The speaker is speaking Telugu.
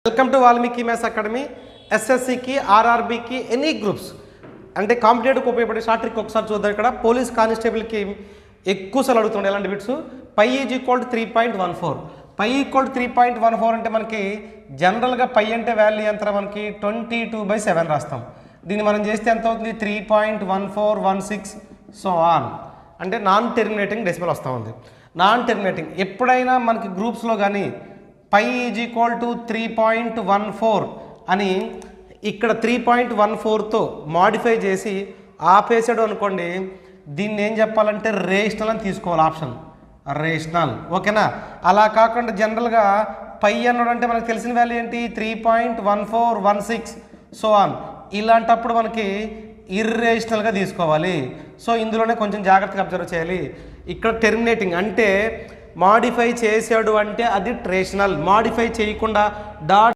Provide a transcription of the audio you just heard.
Welcome to Valmiki maths academy. ఎస్ఎస్సికి, ఆర్ఆర్బీకి, ఎనీ గ్రూప్స్ అంటే కాంపిటేటివ్కి ఉపయోగపడే షార్ట్ ట్రిక్ ఒకసారి చూద్దాం. ఇక్కడ పోలీస్ కానిస్టేబుల్కి ఎక్కువసార్లు అడుగుతుండే ఎలాంటి bits. Pi is equal to 3.14. Pi equal to 3.14 అంటే మనకి జనరల్గా పై అంటే వాల్యూ ఎంత మనకి 22/7 రాస్తాం. దీన్ని మనం చేస్తే ఎంత అవుతుంది 3.1416 సో ఆన్ అంటే నాన్ టెర్మినేటింగ్ డెసిమల్ వస్తూ ఉంది. నాన్ టెర్మినేటింగ్ ఎప్పుడైనా మనకి గ్రూప్స్లో కానీ పై ఈజ్ ఈక్వల్ టు 3.14 అని ఇక్కడ 3.14తో మాడిఫై చేసి ఆపేసాడు అనుకోండి, దీన్ని ఏం చెప్పాలంటే రేషనల్ అని తీసుకోవాలి, ఆప్షన్ రేషనల్. ఓకేనా? అలా కాకుండా జనరల్గా పై అన్నాడు అంటే మనకు తెలిసిన వాల్యూ ఏంటి 3.1416 సో ఆన్. ఇలాంటప్పుడు మనకి ఇర్రేషనల్గా తీసుకోవాలి. సో ఇందులోనే కొంచెం జాగ్రత్తగా అబ్జర్వ్ చేయాలి. ఇక్కడ టెర్మినేటింగ్ అంటే మాడిఫై చేశాడు అంటే అది రేషనల్, మాడిఫై చేయకుండా డాట్